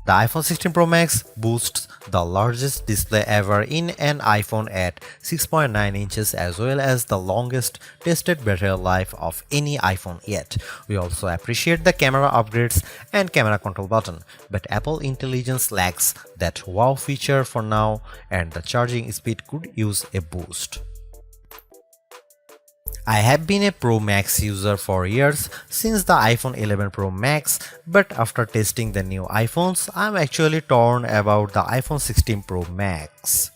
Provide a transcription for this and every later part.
The iPhone 16 Pro Max boasts the largest display ever in an iPhone at 6.9 inches as well as the longest tested battery life of any iPhone yet. We also appreciate the camera upgrades and camera control button, but Apple Intelligence lacks that wow feature for now and the charging speed could use a boost. I have been a Pro Max user for years since the iPhone 11 Pro Max, but after testing the new iPhones, I'm actually torn about the iPhone 16 Pro Max.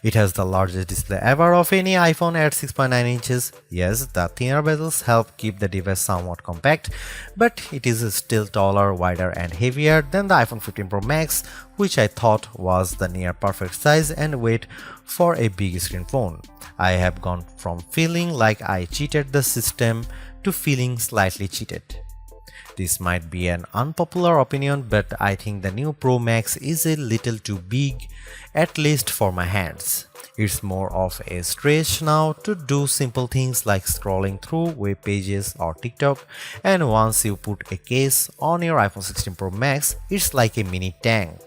It has the largest display ever of any iPhone at 6.9 inches. Yes, the thinner bezels help keep the device somewhat compact, but it is still taller, wider and heavier than the iPhone 15 Pro Max, which I thought was the near perfect size and weight for a big screen phone. I have gone from feeling like I cheated the system to feeling slightly cheated. This might be an unpopular opinion, but I think the new Pro Max is a little too big, at least for my hands. It's more of a stretch now to do simple things like scrolling through web pages or TikTok, and once you put a case on your iPhone 16 Pro Max, it's like a mini tank.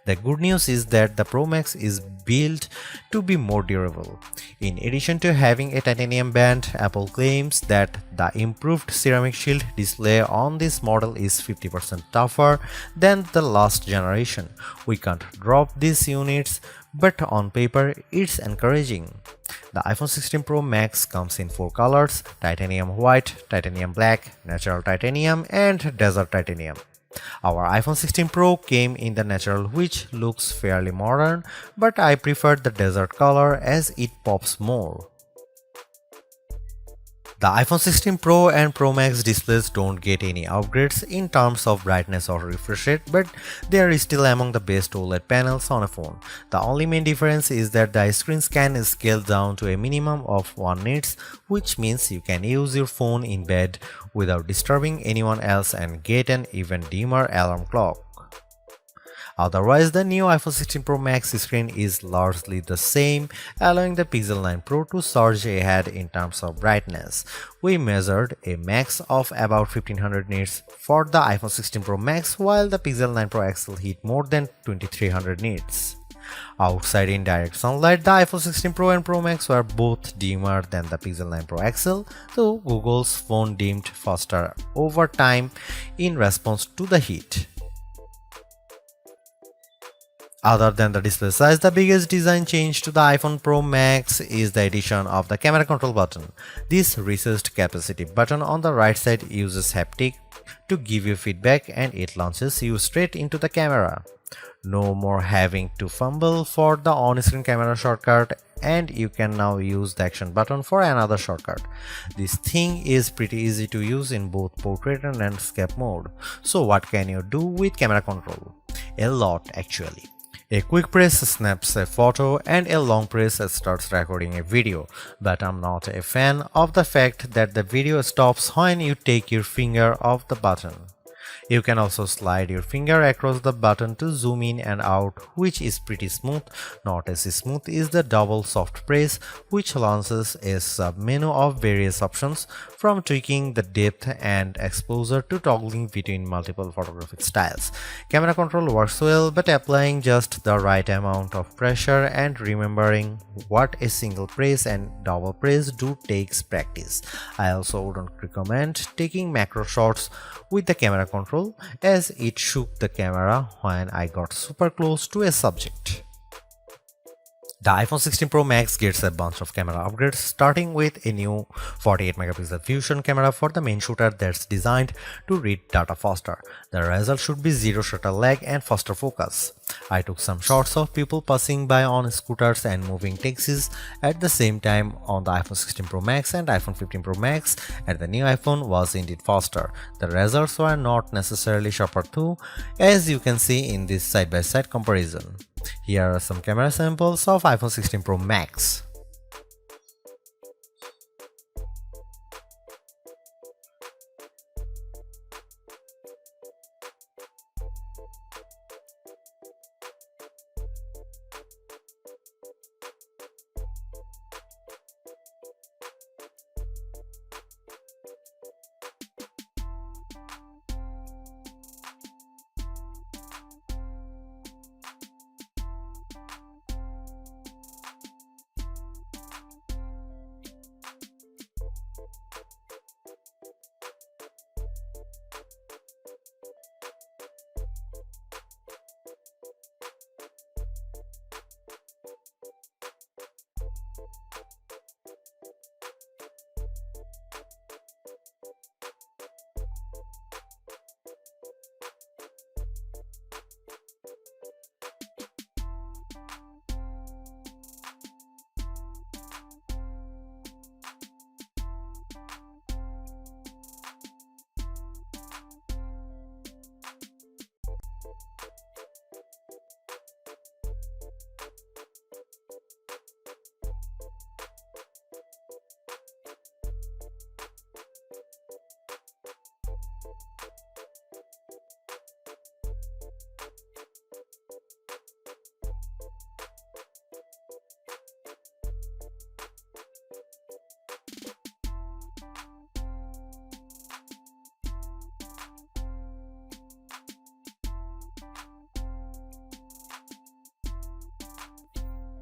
The good news is that the Pro Max is built to be more durable. In addition to having a titanium band, Apple claims that the improved ceramic shield display on this model is 50% tougher than the last generation. We can't drop these units, but on paper it's encouraging. The iPhone 16 Pro Max comes in 4 colors: titanium white, titanium black, natural titanium, and desert titanium. Our iPhone 16 Pro came in the natural, which looks fairly modern, but I prefer the desert color as it pops more. The iPhone 16 Pro and Pro Max displays don't get any upgrades in terms of brightness or refresh rate, but they are still among the best OLED panels on a phone. The only main difference is that the screens can scale down to a minimum of 1 nits, which means you can use your phone in bed without disturbing anyone else and get an even dimmer alarm clock. Otherwise, the new iPhone 16 Pro Max screen is largely the same, allowing the Pixel 9 Pro to surge ahead in terms of brightness. We measured a max of about 1500 nits for the iPhone 16 Pro Max, while the Pixel 9 Pro XL hit more than 2300 nits. Outside in direct sunlight, the iPhone 16 Pro and Pro Max were both dimmer than the Pixel 9 Pro XL, though Google's phone dimmed faster over time in response to the heat. Other than the display size, the biggest design change to the iPhone Pro Max is the addition of the camera control button. This recessed capacitive button on the right side uses haptic to give you feedback, and it launches you straight into the camera. No more having to fumble for the on-screen camera shortcut, and you can now use the action button for another shortcut. This thing is pretty easy to use in both portrait and landscape mode. So what can you do with camera control? A lot, actually. A quick press snaps a photo and a long press starts recording a video, but I'm not a fan of the fact that the video stops when you take your finger off the button. You can also slide your finger across the button to zoom in and out, which is pretty smooth. Not as smooth is the double soft press, which launches a sub-menu of various options, from tweaking the depth and exposure to toggling between multiple photographic styles. Camera control works well, but applying just the right amount of pressure and remembering what a single press and double press do takes practice. I also wouldn't recommend taking macro shots with the camera control, as it shook the camera when I got super close to a subject. The iPhone 16 Pro Max gets a bunch of camera upgrades, starting with a new 48 megapixel fusion camera for the main shooter that's designed to read data faster. The result should be zero shutter lag and faster focus. I took some shots of people passing by on scooters and moving taxis at the same time on the iPhone 16 Pro Max and iPhone 15 Pro Max, and the new iPhone was indeed faster. The results were not necessarily sharper though, as you can see in this side-by-side comparison. Here are some camera samples of iPhone 16 Pro Max.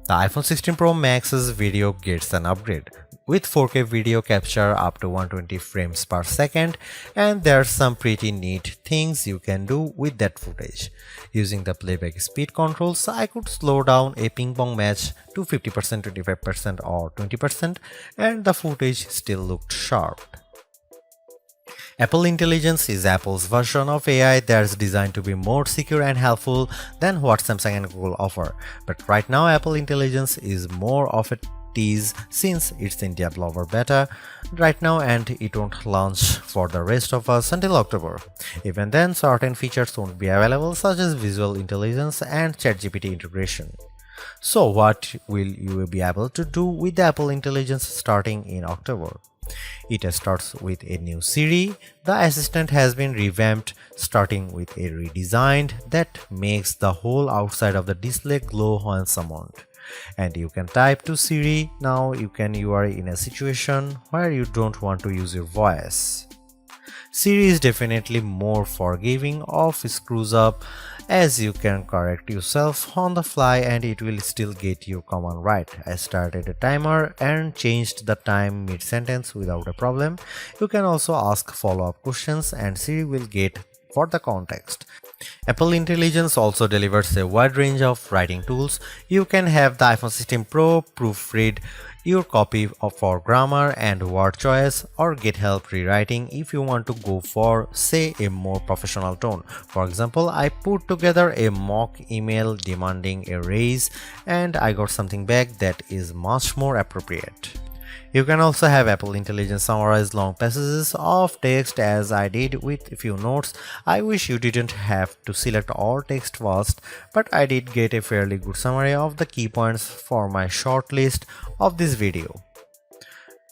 The iPhone 16 Pro Max's video gets an upgrade with 4K video capture up to 120 frames per second, and there's some pretty neat things you can do with that footage. Using the playback speed controls, I could slow down a ping pong match to 50%, 25% or 20%, and the footage still looked sharp. Apple Intelligence is Apple's version of AI that's designed to be more secure and helpful than what Samsung and Google offer. But right now, Apple Intelligence is more of a tease since it's in developer beta right now and it won't launch for the rest of us until October. Even then, certain features won't be available, such as visual intelligence and ChatGPT integration. So what will you be able to do with the Apple Intelligence starting in October? It starts with a new Siri. The assistant has been revamped, starting with a redesigned that makes the whole outside of the display glow when summoned. And you can type to Siri. Now you are in a situation where you don't want to use your voice. Siri is definitely more forgiving of screws up, as you can correct yourself on the fly and it will still get your command right. I started a timer and changed the time mid-sentence without a problem. You can also ask follow-up questions and Siri will get for the context. Apple Intelligence also delivers a wide range of writing tools. You can have the iPhone 16 Pro proofread your copy for grammar and word choice, or get help rewriting if you want to go for, say, a more professional tone. For example, I put together a mock email demanding a raise and I got something back that is much more appropriate. You can also have Apple Intelligence summarize long passages of text, as I did with a few notes. I wish you didn't have to select all text first, but I did get a fairly good summary of the key points for my short list of this video.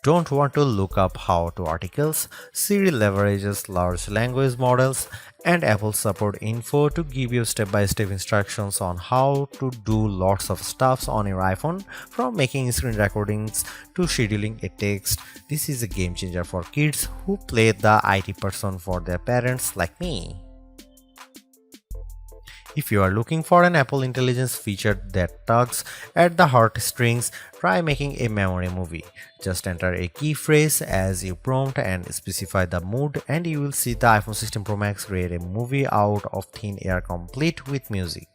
Don't want to look up how-to articles? Siri leverages large language models and Apple support info to give you step-by-step instructions on how to do lots of stuffs on your iPhone, from making screen recordings to scheduling a text. This is a game changer for kids who play the IT person for their parents like me. If you are looking for an Apple Intelligence feature that tugs at the heartstrings, try making a memory movie. Just enter a key phrase as you prompt and specify the mood, and you will see the iPhone 16 Pro Max create a movie out of thin air complete with music.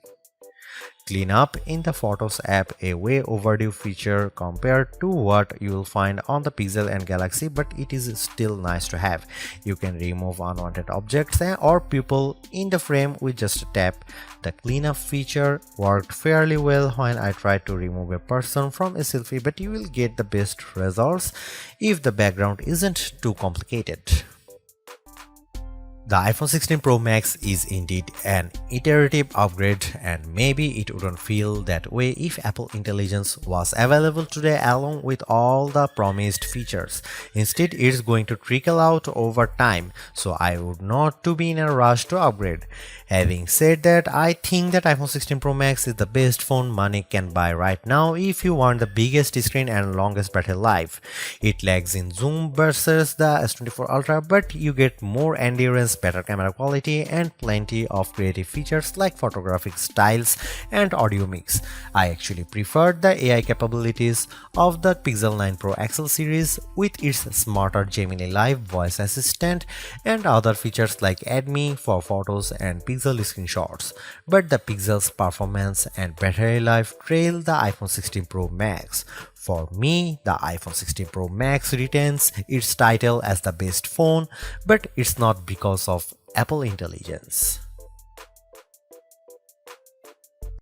Clean up in the Photos app, a way overdue feature compared to what you will find on the Pixel and Galaxy, but it is still nice to have. You can remove unwanted objects or people in the frame with just a tap. The cleanup feature worked fairly well when I tried to remove a person from a selfie, but you will get the best results if the background isn't too complicated. The iPhone 16 Pro Max is indeed an iterative upgrade, and maybe it wouldn't feel that way if Apple Intelligence was available today along with all the promised features. Instead, it's going to trickle out over time, so I would not to be in a rush to upgrade. Having said that, I think that iPhone 16 Pro Max is the best phone money can buy right now if you want the biggest screen and longest battery life. It lags in zoom versus the S24 Ultra, but you get more endurance, better camera quality, and plenty of creative features like photographic styles and audio mix. I actually preferred the AI capabilities of the Pixel 9 Pro XL series with its smarter Gemini Live voice assistant and other features like Add Me for photos and Pixel screenshots. But the Pixel's performance and battery life trail the iPhone 16 Pro Max. For me, the iPhone 16 Pro Max retains its title as the best phone, but it's not because of Apple Intelligence.